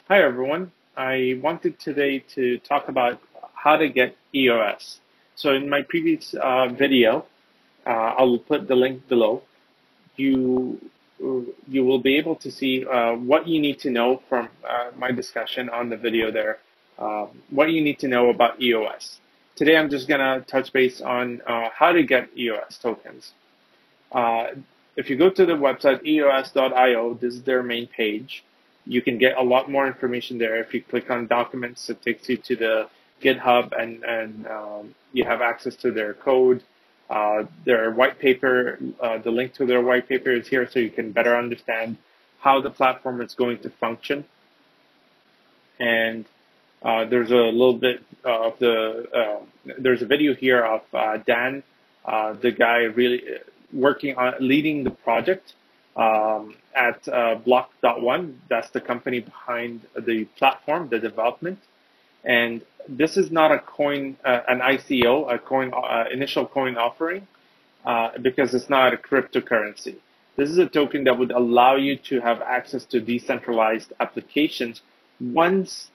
Hi everyone. I wanted today to talk about how to get EOS. So in my previous video, I will put the link below. You you will be able to see what you need to know from my discussion on the video there. What you need to know about EOS. Today I'm just gonna touch base on how to get EOS tokens. Uh, if you go to the website eos.io, this is their main page. You can get a lot more information there. If you click on documents, it takes you to the GitHub, and you have access to their code, their white paper. The link to their white paper is here, so you can better understand how the platform is going to function. And there's a little bit of there's a video here of Dan, the guy really working on leading the project at Block.one. That's the company behind the platform, the development. And this is not a coin, an ICO, a coin, initial coin offering, because it's not a cryptocurrency. This is a token that would allow you to have access to decentralized applications once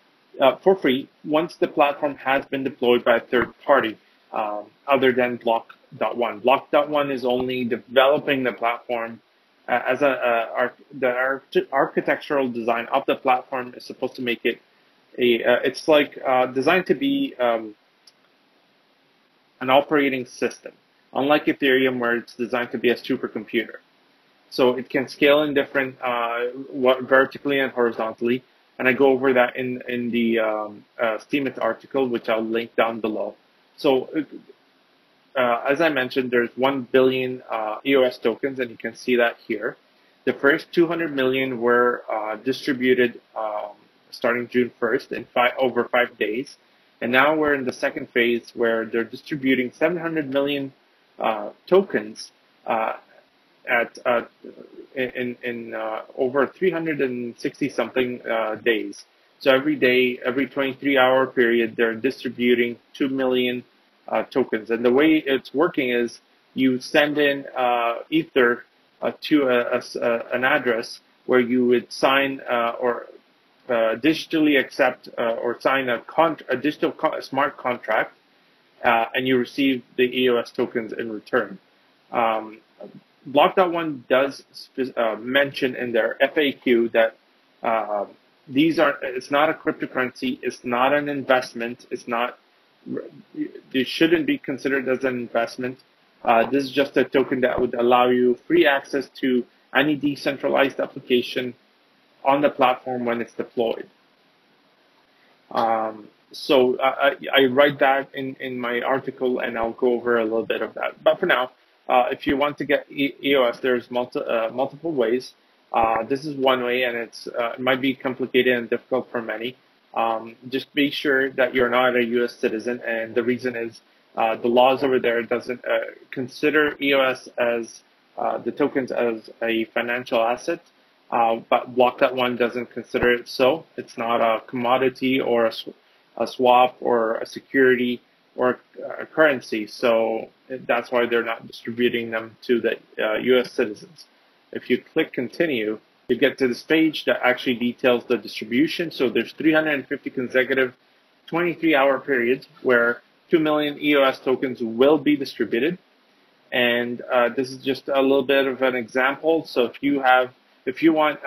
for free, once the platform has been deployed by a third party, other than Block.one. Block.one is only developing the platform as the architectural design of the platform is supposed to make it it's like designed to be an operating system, unlike Ethereum, where it's designed to be a supercomputer. So it can scale in different vertically and horizontally, and I go over that in the Steemit article, which I'll link down below. So as I mentioned, there's 1 billion EOS tokens, and you can see that here. The first 200 million were distributed starting June 1st in over 5 days. And now we're in the second phase where they're distributing 700 million tokens in over 360 something days. So every day, every 23-hour period, they're distributing 2 million tokens. And the way it's working is you send in Ether to an address where you would sign or digitally accept or sign a digital smart contract, and you receive the EOS tokens in return. Block.one does mention in their FAQ that it's not a cryptocurrency, it's not an investment, it shouldn't be considered as an investment. This is just a token that would allow you free access to any decentralized application on the platform when it's deployed. So I write that in my article, and I'll go over a little bit of that. But for now, if you want to get EOS, there's multiple ways. This is one way, and it might be complicated and difficult for many. Just be sure that you're not a U.S. citizen, and the reason is the laws over there doesn't consider EOS as the tokens as a financial asset. But Block.one doesn't consider it so. It's not a commodity or a swap or a security or a currency. So that's why they're not distributing them to the U.S. citizens. If you click continue, you get to this page that actually details the distribution. So there's 350 consecutive 23-hour periods where 2 million EOS tokens will be distributed. And this is just a little bit of an example. So if you want,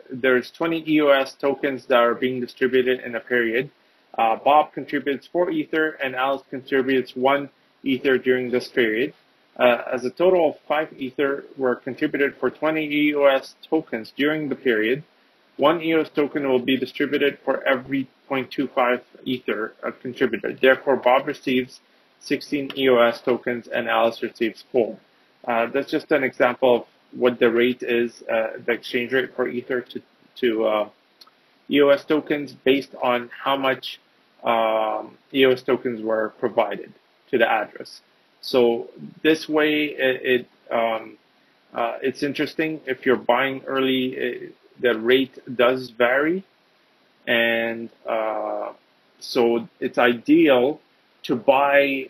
there's 20 EOS tokens that are being distributed in a period. Bob contributes 4 Ether, and Alice contributes 1 Ether during this period. As a total of 5 Ether were contributed for 20 EOS tokens during the period. 1 EOS token will be distributed for every 0.25 Ether contributed. Therefore, Bob receives 16 EOS tokens, and Alice receives 4. That's just an example of what the rate is, the exchange rate for Ether to EOS tokens based on how much EOS tokens were provided to the address. So this way, it's interesting. If you're buying early, the rate does vary, and so it's ideal to buy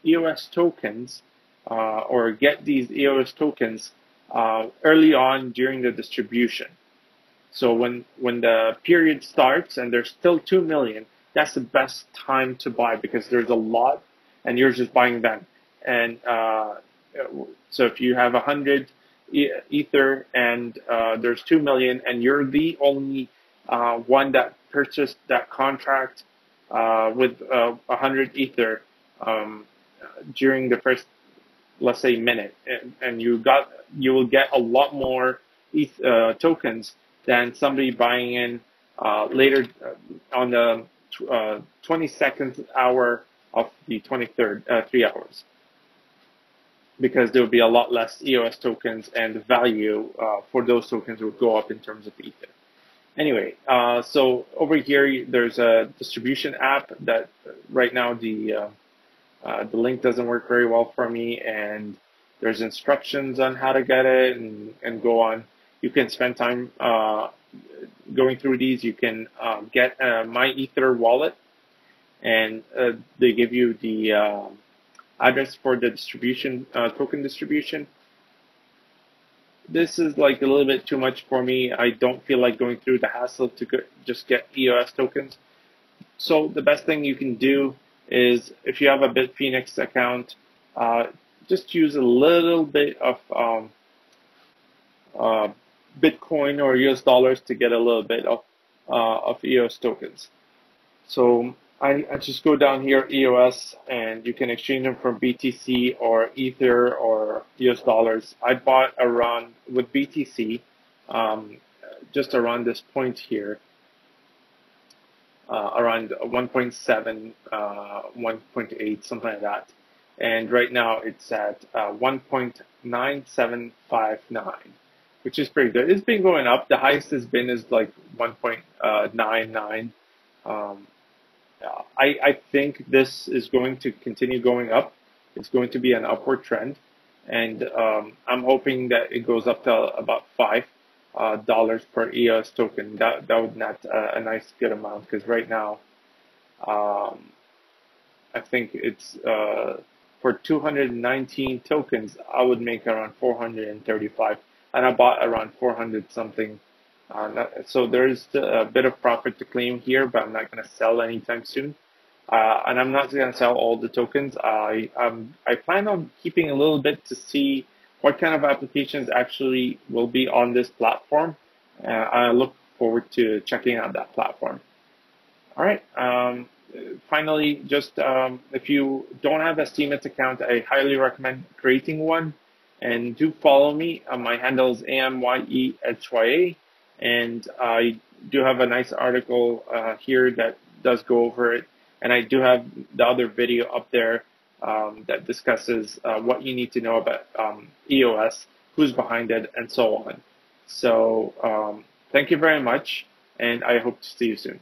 EOS tokens or get these EOS tokens early on during the distribution. So when the period starts and there's still 2 million, that's the best time to buy because there's a lot and you're just buying them. And so if you have 100 Ether and there's 2 million and you're the only one that purchased that contract with 100 Ether during the first, let's say, minute, and you will get a lot more tokens than somebody buying in later on the 22nd hour of the 23rd 3 hours, because there will be a lot less EOS tokens and the value for those tokens would go up in terms of Ether. Anyway, so over here there's a distribution app that right now the link doesn't work very well for me, and there's instructions on how to get it and go on. You can spend time going through these. You can get My Ether wallet, and they give you the address for the distribution, token distribution. This is like a little bit too much for me. I don't feel like going through the hassle to just get EOS tokens. So the best thing you can do is, if you have a Bitfinex account, just use a little bit of Bitcoin or US dollars to get a little bit of EOS tokens. So I just go down here, EOS, and you can exchange them for BTC or Ether or US dollars. I bought around, with BTC, just around this point here, around 1.7, 1.8, something like that. And right now it's at 1.9759, which is pretty good. It's been going up. The highest has been is like 1.99. I think this is going to continue going up. It's going to be an upward trend, and I'm hoping that it goes up to about $5 per EOS token. That would net a nice good amount, because right now I think it's for 219 tokens I would make around 435, and I bought around 400 something. So there's a bit of profit to claim here, but I'm not going to sell anytime soon. And I'm not going to sell all the tokens. I plan on keeping a little bit to see what kind of applications actually will be on this platform. I look forward to checking out that platform. All right. Finally, just if you don't have a Steemit account, I highly recommend creating one. And do follow me. My handle is AMYEHYA. And I do have a nice article here that does go over it. And I do have the other video up there that discusses what you need to know about EOS, who's behind it, and so on. So thank you very much, and I hope to see you soon.